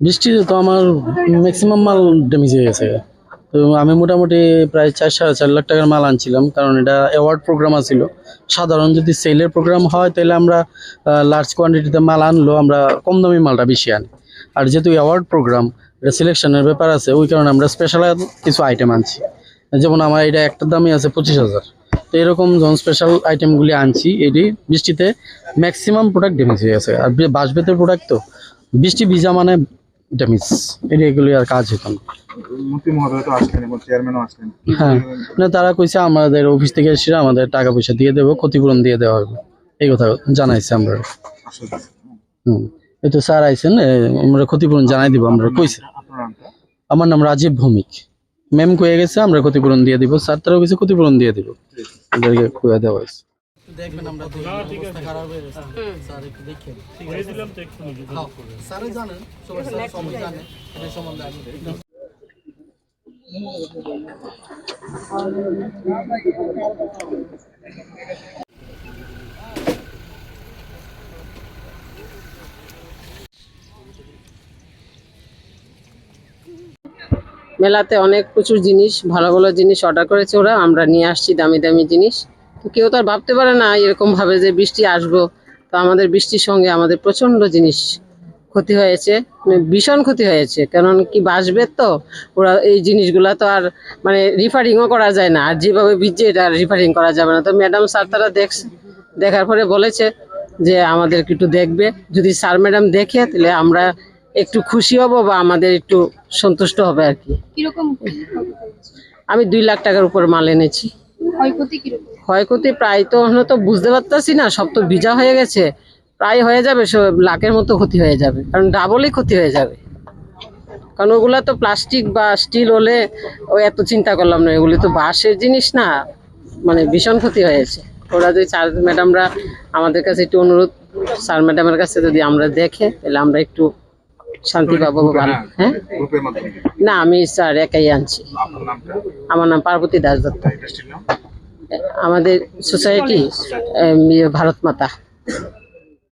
বৃষ্টিতে তো আমার ম্যাক্সিমাম মাল ড্যামেজ হয়ে গেছে। তো আমি মোটামুটি প্রায় 4-4.5 লাখ টাকার মাল আনছিলাম, কারণ এটা অ্যাওয়ার্ড প্রোগ্রাম ছিল। সাধারণ যদি সেলের প্রোগ্রাম হয় তাহলে আমরা লার্জ কোয়ান্টিটিতে মাল আনলেও আমরা কম দামি মালটা বেশি আনি। আর যেহেতু অ্যাওয়ার্ড প্রোগ্রাম, এটা সিলেকশনের ব্যাপার আছে, ওই কারণে আমরা স্পেশাল কিছু আইটেম আনছি। যেমন আমার এটা একটার দামই আছে 25,000। তো এরকম যখন স্পেশাল আইটেমগুলি আনছি, এটি বৃষ্টিতে ম্যাক্সিমাম প্রোডাক্ট ড্যামেজ হয়ে গেছে। আর বাঁশবেতের প্রোডাক্ট তো বৃষ্টি ভিজা মানে ড্যামেজ, এগুলি আর কাজ হতো না। মন্ত্রী মহোদয় তো আসলেন এবং চেয়ারম্যানও আসলেন। হ্যাঁ, না তারা কইছে আমাদের অফিস থেকে এসে আমাদের টাকা পয়সা দিয়ে দেবো, ক্ষতিপূরণ দিয়ে দেওয়া হবে, এই কথা জানাইছে আমরা। এই তো স্যার আইছেন, আমরা ক্ষতিপূরণ জানাই দিব আমরা কইছে। আমার নাম রাজীব ভৌমিক। ম্যাম কয়ে গেছে আমরা ক্ষতিপূরণ দিয়ে দিব, স্যার তারাও কইছে ক্ষতিপূরণ দিয়ে দিব, এদেরকে কয়ে দেওয়া হয়েছে। দেখবেন আমরা অবস্থা খারাপ হয়ে গেছে, স্যার একটু দেখেন। ঠিক আছে দিলাম তো একটু স্যার জানেন, সবাই জানেন এটা সম্বন্ধে। মেলাতে অনেক প্রচুর জিনিস, ভালো ভালো জিনিস অর্ডার করেছে ওরা, আমরা নিয়ে আসছি দামি দামি জিনিস। তো কেউ তো আর ভাবতে পারে না এরকম ভাবে যে বৃষ্টি আসবো। তো আমাদের বৃষ্টির সঙ্গে আমাদের প্রচন্ড জিনিস ক্ষতি হয়েছে, ভীষণ ক্ষতি হয়েছে। কারণ কি বাসবে তো ওরা এই জিনিসগুলা তো আর মানে রিফারিংও করা যায় না, আর যেভাবে ভিজছে এটা রিফারিং করা যাবে না। তো ম্যাডাম স্যার তারা দেখছে, দেখার পরে বলেছে যে আমাদেরকে একটু দেখবে, যদি স্যার ম্যাডাম দেখে তাহলে আমরা একটু খুশি হব বা আমাদের একটু সন্তুষ্ট হবে আর কি। আমি 2 লাখ টাকার উপর মাল এনেছি। ক্ষয়ক্ষতি প্রায় তো এখনো তো বুঝতে পারতাছি না, সব তো ভিজা হয়ে গেছে, প্রায় হয়ে যাবে লাখের মতো ক্ষতি হয়ে যাবে, কারণ ডাবলই ক্ষতি হয়ে যাবে। কারণ ওগুলা তো প্লাস্টিক বা স্টিল হলে ওই এত চিন্তা করলাম না, এগুলি তো বাঁশের জিনিস না, মানে ভীষণ ক্ষতি হয়েছে। ওরা যদি স্যার ম্যাডামরা আমাদের কাছে একটু অনুরোধ, স্যার ম্যাডামের কাছে যদি আমরা দেখে তাহলে আমরা একটু শান্তি পাবো। ভালো। হ্যাঁ, না আমি স্যার একাই আনছি। আমার নাম পার্বতী দাস দত্ত। আমাদের সোসাইটি ভারত মাতা।